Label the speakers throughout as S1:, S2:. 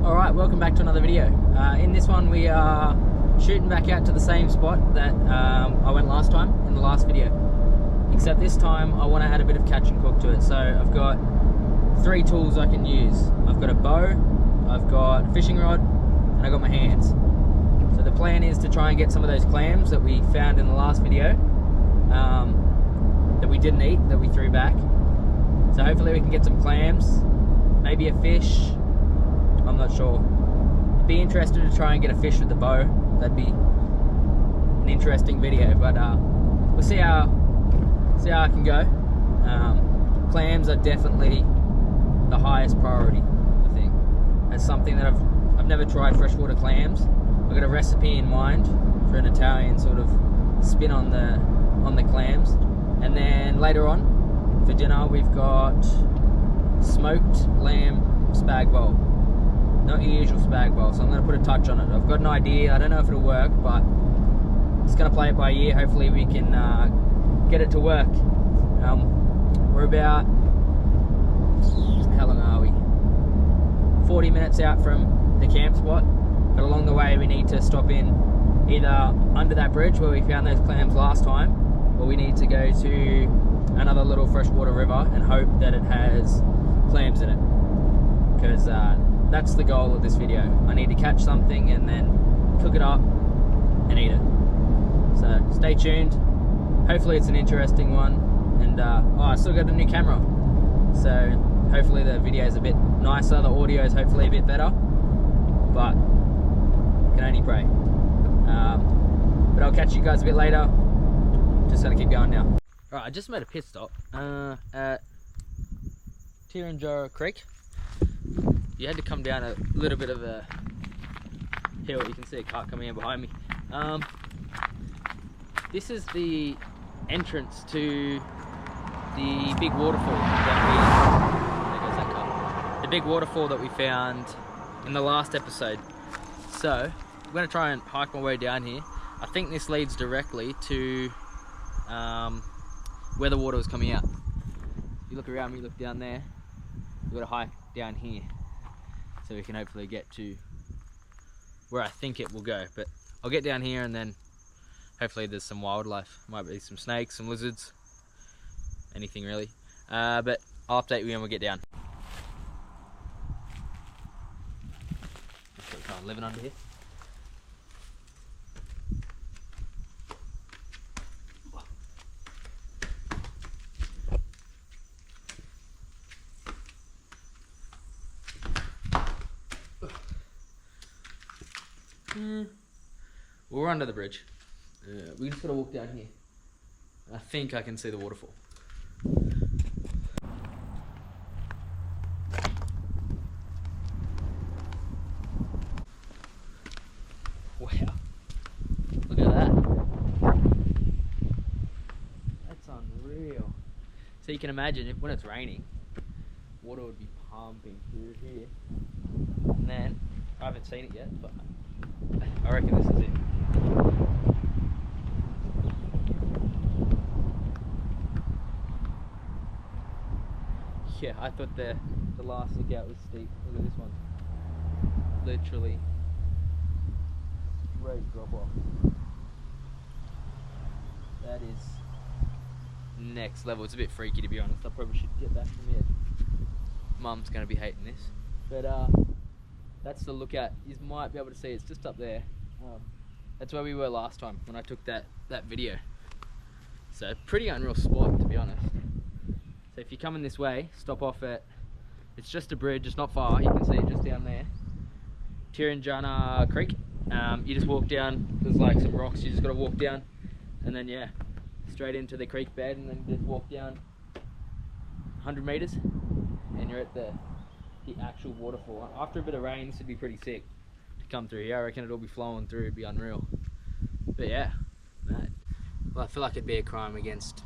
S1: Alright, welcome back to another video. In this one we are shooting back out to the same spot that I went last time in the last video. Except this time I want to add a bit of catch and cook to it. So I've got 3 tools I can use. I've got a bow, I've got a fishing rod, and I've got my hands. So the plan is to try and get some of those clams that we found in the last video that we didn't eat, that we threw back. So hopefully we can get some clams, maybe a fish. I'm not sure. Be interested to try and get a fish with the bow. That'd be an interesting video, but we'll see how I can go. Clams are definitely the highest priority, I think. As something that I've never tried freshwater clams. I've got a recipe in mind for an Italian sort of spin on the clams, and then later on for dinner we've got smoked lamb spag bowl. Not your usual spag bowl, so I'm going to put a touch on it. I've got an idea, I don't know if it'll work, but just going to play it by ear. Hopefully we can get it to work. We're about, how long are we? 40 minutes out from the camp spot, but along the way we need to stop in either under that bridge where we found those clams last time, or we need to go to another little freshwater river and hope that it has clams in it, because that's the goal of this video. I need to catch something and then cook it up and eat it. So stay tuned. Hopefully it's an interesting one. And oh, I still got a new camera, so hopefully the video is a bit nicer, the audio is hopefully a bit better, but can only pray. But I'll catch you guys a bit later. Just gonna keep going now. Right, I just made a pit stop at Torrential Creek. You had to come down a little bit of a hill. You can see a cart coming in behind me. This is the entrance to the big waterfall that there goes that car. The big waterfall that we found in the last episode. So I'm going to try and hike my way down here. I think this leads directly to where the water was coming out. If you look around me, look down there, we've got to hike down here, so we can hopefully get to where I think it will go. But I'll get down here and then hopefully there's some wildlife. Might be some snakes, some lizards, anything really. But I'll update you when we get down. Just kind of living under here. Well, we're under the bridge. We just gotta walk down here. I think I can see the waterfall. Wow. Look at that. That's unreal. So you can imagine when it's raining, water would be pumping through here. And then, I haven't seen it yet, but I reckon this is it. Yeah, I thought the last lookout was steep. Look at this one. Literally straight drop off. That is next level. It's a bit freaky, to be honest. I probably should get back from here. Mum's gonna be hating this. But that's the lookout. You might be able to see it's just up there. That's where we were last time when I took that video. So pretty unreal spot, to be honest. So if you're coming this way, stop off at, it's just a bridge, it's not far, you can see it just down there. Torrential Creek. You just walk down, there's like some rocks, you just gotta walk down, and then yeah, straight into the creek bed, and then just walk down 100 meters, and you're at the actual waterfall. After a bit of rain, this would be pretty sick to come through here. I reckon it'll be flowing through, it'd be unreal. But yeah, mate. Well, I feel like it'd be a crime against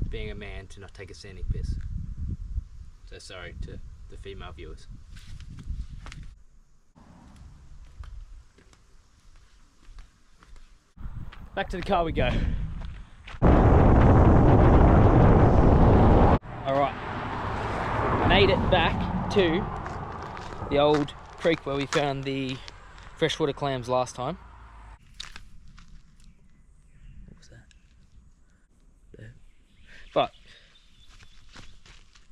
S1: being a man to not take a scenic piss. So sorry to the female viewers. Back to the car we go. Alright, made it back to the old creek where we found the freshwater clams last time. What was that? There. But,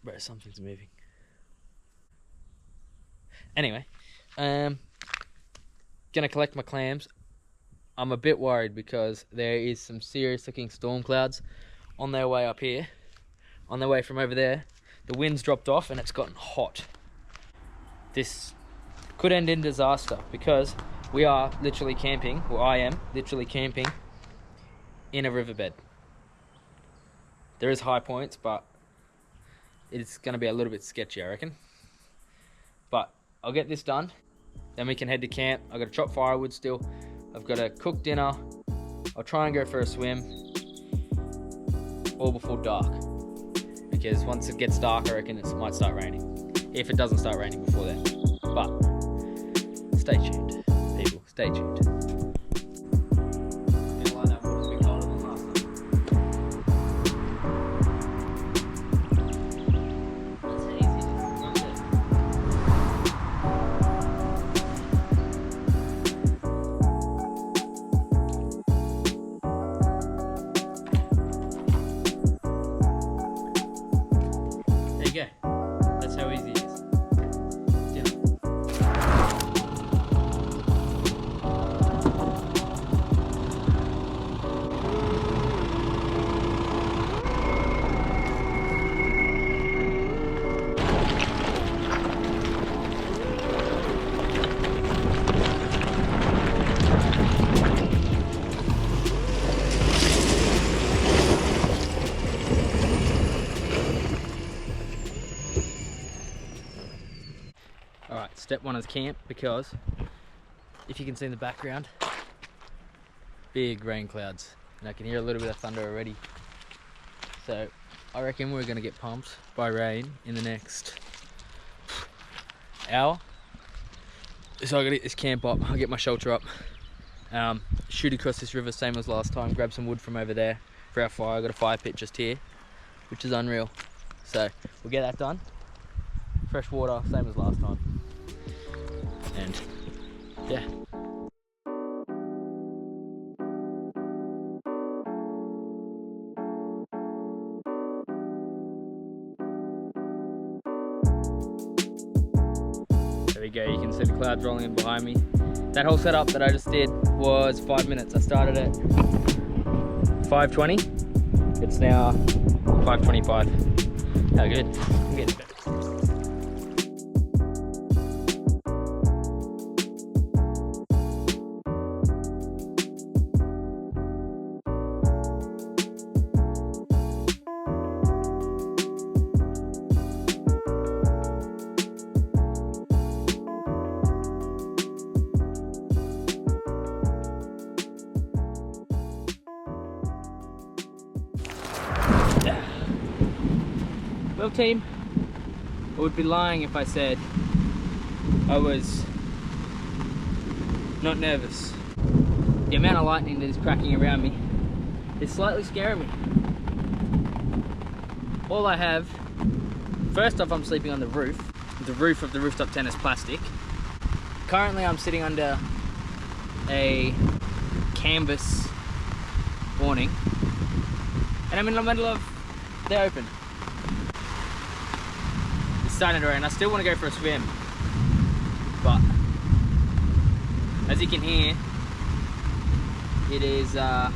S1: bro, something's moving. Anyway, gonna collect my clams. I'm a bit worried because there is some serious looking storm clouds on their way up here. On their way from over there, the wind's dropped off and it's gotten hot. This could end in disaster because we are literally camping, or I am literally camping in a riverbed. There is high points, but it's gonna be a little bit sketchy, I reckon. But I'll get this done, then we can head to camp. I've got to chop firewood still. I've got to cook dinner. I'll try and go for a swim all before dark, because once it gets dark, I reckon it might start raining. If it doesn't start raining before then. But stay tuned, people. Stay tuned. That's how easy it is. Dinner. Alright, step one is camp, because if you can see in the background, big rain clouds, and I can hear a little bit of thunder already. So I reckon we're going to get pumped by rain in the next hour. So I got to get this camp up, I'll get my shelter up, shoot across this river same as last time, grab some wood from over there for our fire. I got a fire pit just here, which is unreal. So we'll get that done. Fresh water, same as last time. And yeah. There we go, you can see the clouds rolling in behind me. That whole setup that I just did was 5 minutes. I started at 5:20. It's now 5:25. How good? I'm getting better. Well team, I would be lying if I said I was not nervous. The amount of lightning that is cracking around me is slightly scaring me. All I have, first off, I'm sleeping on the roof. The roof of the rooftop tent is plastic. Currently I'm sitting under a canvas awning, and I'm in the middle of the open. Starting to rain. I still want to go for a swim, but as you can hear, it is yeah,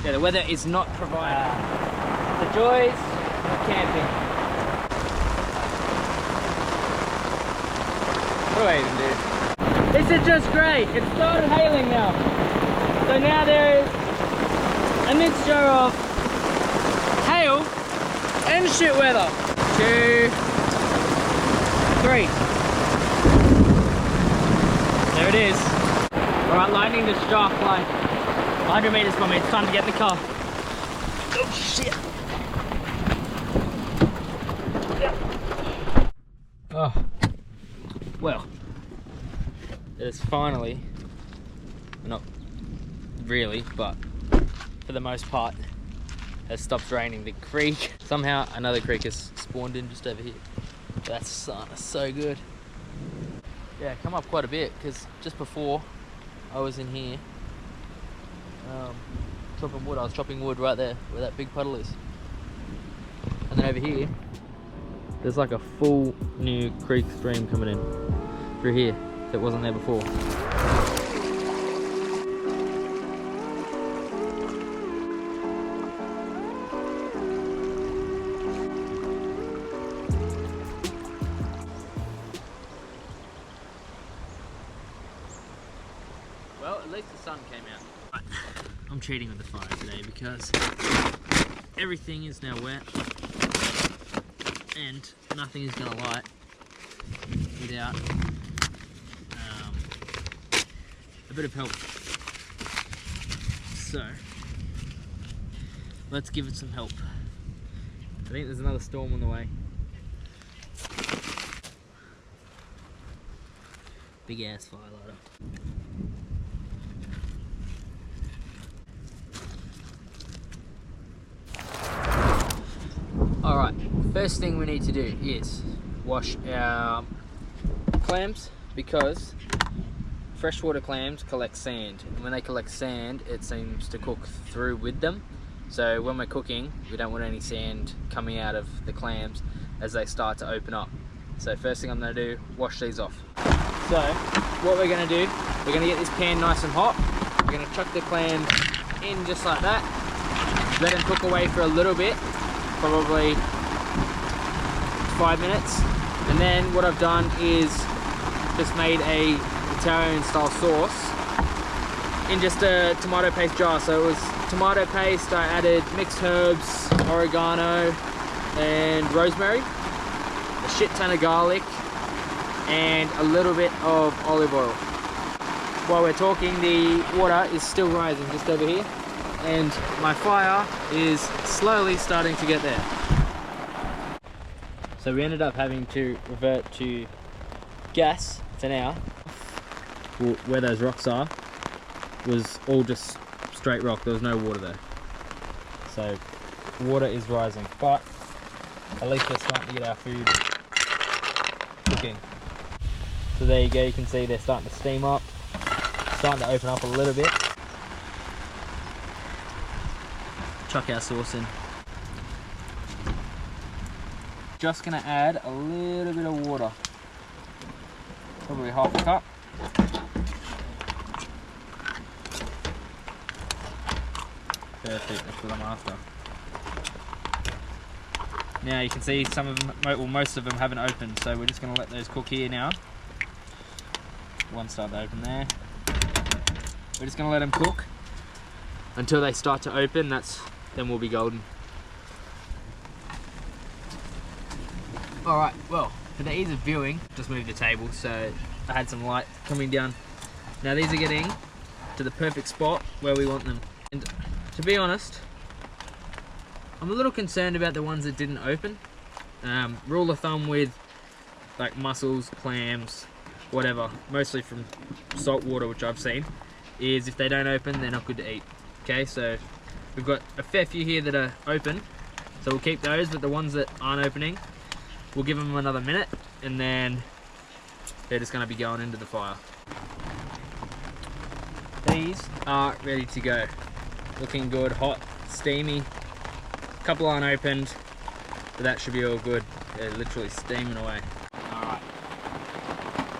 S1: the weather is not providing the joys of camping. What do I even do? This is just great. It started hailing now, so now there is a mixture of hail and shit weather. 2, 3. There it is. Alright, lightning just struck like 100 meters from me. It's time to get in the car. Oh shit. Oh. Well, it is finally, not really, but for the most part, has stopped raining. The creek, somehow another creek has spawned in just over here. That's so good. yeah, come up quite a bit, because just before I was in here chopping wood. I was chopping wood right there where that big puddle is. And then over here, there's like a full new creek stream coming in through here that wasn't there before. Well, at least the sun came out. I'm cheating with the fire today because everything is now wet and nothing is going to light without a bit of help. So let's give it some help. I think there's another storm on the way. Big ass firelighter. Alright, first thing we need to do is wash our clams, because freshwater clams collect sand, and when they collect sand it seems to cook through with them. So when we're cooking, we don't want any sand coming out of the clams as they start to open up. So first thing I'm going to do, wash these off. So what we're going to do, we're going to get this pan nice and hot. We're going to chuck the clams in just like that, let them cook away for a little bit, probably 5 minutes, and then what I've done is just made a Italian style sauce in just a tomato paste jar. So it was tomato paste, I added mixed herbs, oregano and rosemary, a shit ton of garlic and a little bit of olive oil. While we're talking, the water is still rising just over here, and my fire is slowly starting to get there. So we ended up having to revert to gas for now. Where those rocks are was all just straight rock, there was no water there. So water is rising, but at least we're starting to get our food cooking. So there you go, you can see they're starting to steam up, starting to open up a little bit. Chuck our sauce in. Just gonna add a little bit of water, probably half a cup. Perfect, that's what I'm after. Now you can see some of them, well, most of them haven't opened, so we're just gonna let those cook here now. One started to open there. We're just gonna let them cook until they start to open. Then we'll be golden. Alright, well, for the ease of viewing, just moved the table so I had some light coming down. Now these are getting to the perfect spot where we want them. And to be honest, I'm a little concerned about the ones that didn't open. Rule of thumb with like mussels, clams, whatever, mostly from salt water, which I've seen, is if they don't open, they're not good to eat. Okay, so we've got a fair few here that are open, so we'll keep those, but the ones that aren't opening, we'll give them another minute, and then they're just going to be going into the fire. These are ready to go. Looking good, hot, steamy. A couple aren't opened, but that should be all good. They're literally steaming away. Alright,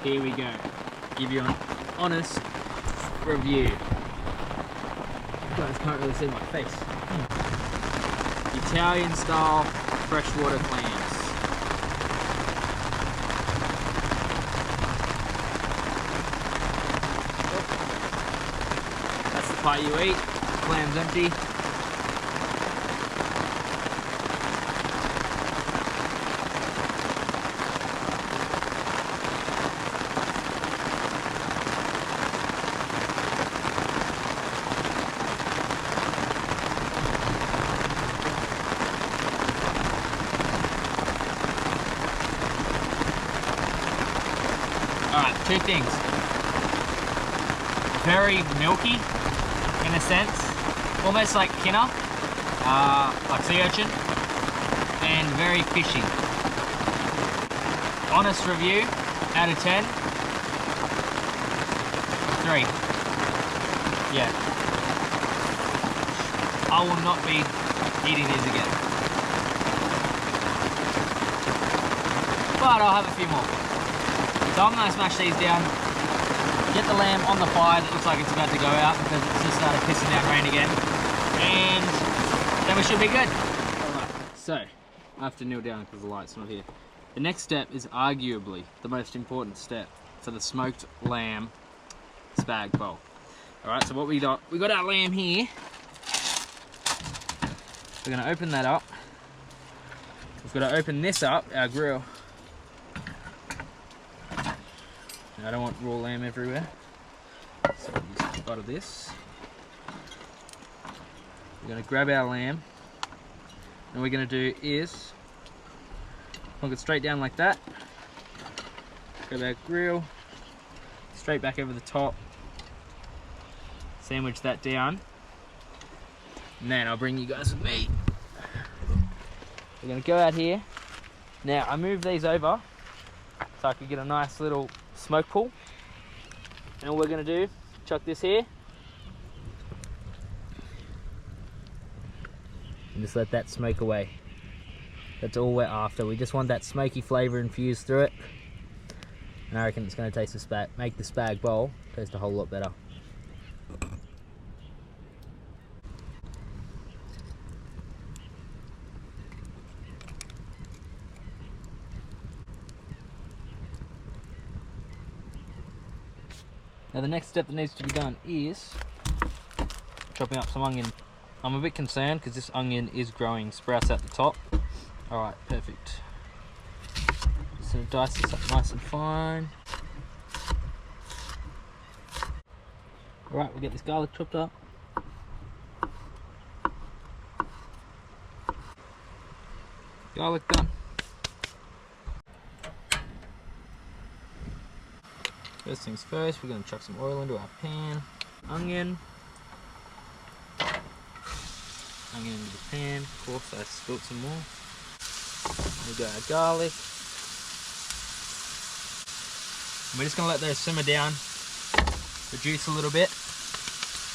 S1: here we go. Give you an honest review. You guys can't really see my face. Italian style freshwater clams. That's the part you eat. Clam's empty. Alright, two things. Very milky, in a sense. Almost like kinna, like sea urchin. And very fishy. Honest review, out of 10. 3. Yeah. I will not be eating these again. But I'll have a few more. So I'm going to smash these down, get the lamb on the fire that looks like it's about to go out because it's just started pissing down rain again. And then we should be good. Alright, so I have to kneel down because the light's not here. The next step is arguably the most important step for the smoked lamb spag bowl. Alright, so what we got our lamb here. We're going to open that up. We've got to open this up, our grill. I don't want raw lamb everywhere, so we'll use a bite of this. We're going to grab our lamb, and what we're going to do is plonk it straight down like that. Grab our grill, straight back over the top, sandwich that down, and then I'll bring you guys with me. We're going to go out here. Now I move these over so I can get a nice little smoke pool, and all we're going to do, chuck this here and just let that smoke away. That's all we're after. We just want that smoky flavour infused through it, and I reckon it's going to taste make the spag bowl taste a whole lot better. Now the next step that needs to be done is chopping up some onion. I'm a bit concerned because this onion is growing sprouts at the top. Alright, perfect. Just gonna dice this up nice and fine. Alright, we'll get this garlic chopped up. Garlic done. First things first, we're going to chuck some oil into our pan. Onion into the pan. Of course, I spilt some more. We got our garlic. And we're just going to let those simmer down, reduce a little bit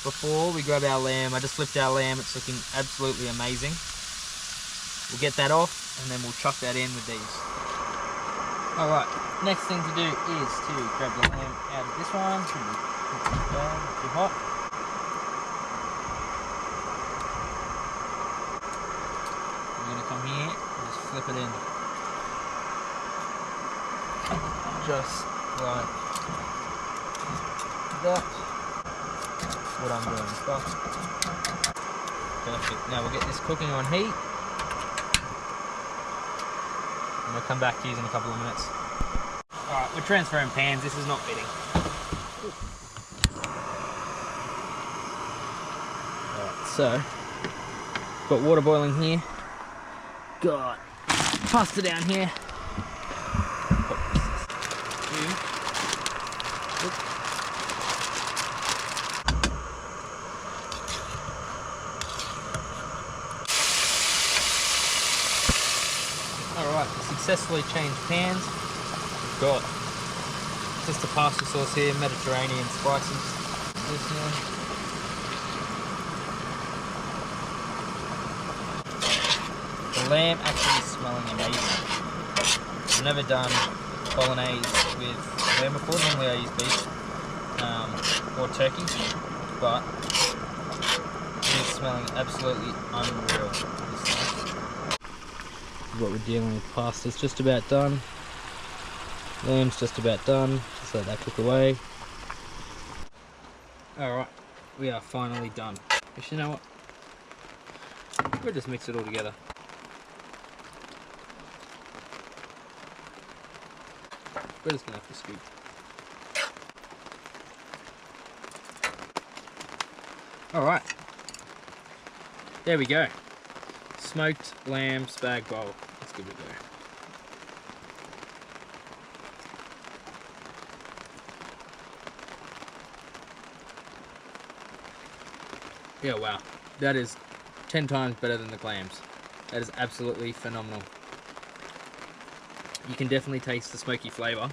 S1: before we grab our lamb. I just flipped our lamb. It's looking absolutely amazing. We'll get that off, and then we'll chuck that in with these. Alright, next thing to do is to grab the lamb out of this one. Shouldn't be too bad, not too hot. We're going to come here and just flip it in. Just like that. That's what I'm doing, stuff. Perfect. Now we'll get this cooking on heat. And we'll come back to these in a couple of minutes. Alright, we're transferring pans, this is not fitting. Alright, so, got water boiling here. Got pasta down here. Alright, successfully changed pans. We've got just a pasta sauce here, Mediterranean spices. This here. The lamb actually is smelling amazing. I've never done bolognese with lamb before. Normally I use beef or turkey, but it is smelling absolutely unreal. What we're dealing with, pasta's just about done, lamb's just about done, just let that cook away. Alright, we are finally done. But you know what, we'll just mix it all together. We're just gonna have to scoop. Alright, there we go. Smoked lamb spag bowl. Let's give it a go. Yeah, wow. That is 10 times better than the clams. That is absolutely phenomenal. You can definitely taste the smoky flavour.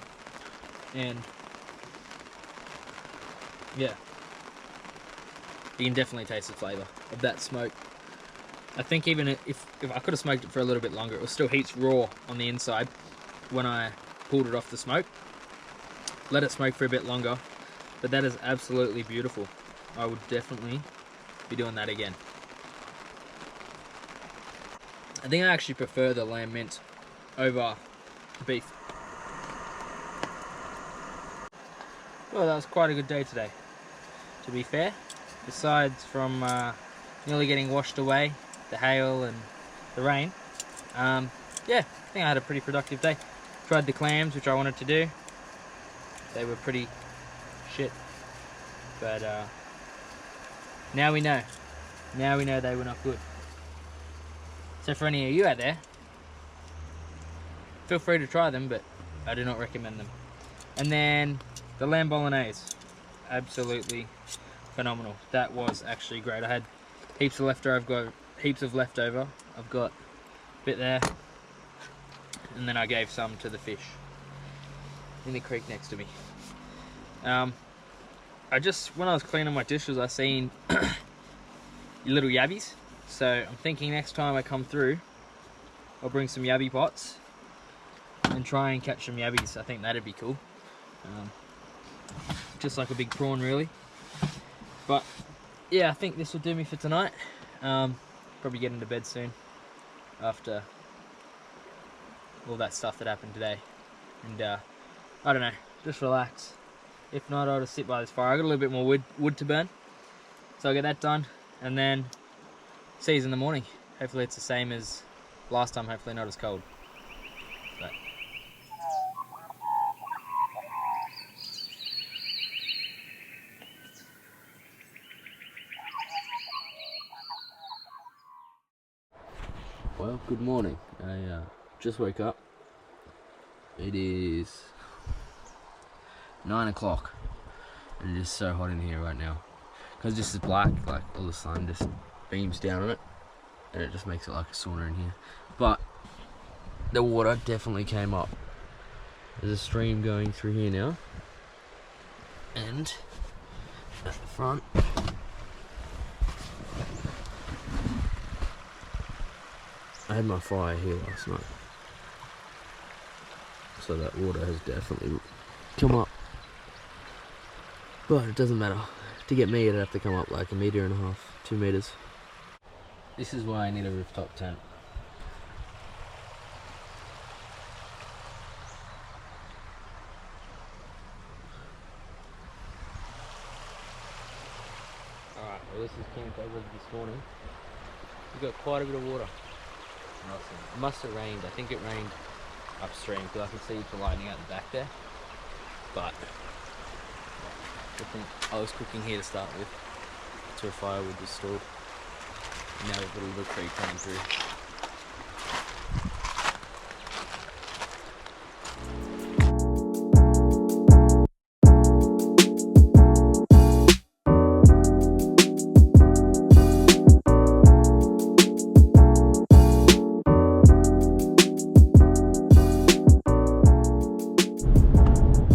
S1: And Yeah, you can definitely taste the flavour of that smoke. I think even if I could have smoked it for a little bit longer, it was still heaps raw on the inside when I pulled it off the smoke. Let it smoke for a bit longer, but that is absolutely beautiful. I would definitely be doing that again. I think I actually prefer the lamb mint over the beef. Well, that was quite a good day today, to be fair. Besides from nearly getting washed away, the hail and the rain, yeah, I think I had a pretty productive day. Tried the clams, which I wanted to do. They were pretty shit, but now we know. Now we know they were not good. So for any of you out there, feel free to try them, but I do not recommend them. And then the lamb bolognese, absolutely phenomenal. That was actually great. I had heaps of leftover. I've got heaps of leftover. I've got a bit there, and then I gave some to the fish in the creek next to me. When I was cleaning my dishes, I seen little yabbies. So I'm thinking next time I come through, I'll bring some yabby pots and try and catch some yabbies. I think that'd be cool. Just like a big prawn, really. But yeah, I think this will do me for tonight. Probably get into bed soon after all that stuff that happened today. And I don't know, just relax. If not, I'll just sit by this fire. I got a little bit more wood to burn, so I'll get that done, and then see you in the morning. Hopefully it's the same as last time, hopefully not as cold. But well, good morning. I just woke up. It is 9 o'clock, and it is so hot in here right now because this is black, like all the sun just beams down on it, and it just makes it like a sauna in here. But the water definitely came up. There's a stream going through here now, and at the front I had my fire here last night, so that water has definitely come up. But it doesn't matter. To get me, it'd have to come up like 1.5 meters, 2 meters. This is why I need a rooftop tent. Alright, well, this is camp over this morning. We've got quite a bit of water. It must have rained. I think it rained upstream because I can see the lightning out the back there. But I was cooking here to start with, to a firewood was stored. And now we've got a little creek coming through.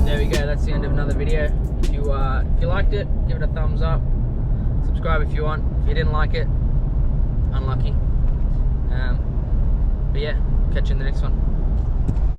S1: There we go, that's the end of another video. If you liked it, give it a thumbs up. Subscribe if you want. If you didn't like it, unlucky. But yeah, catch you in the next one.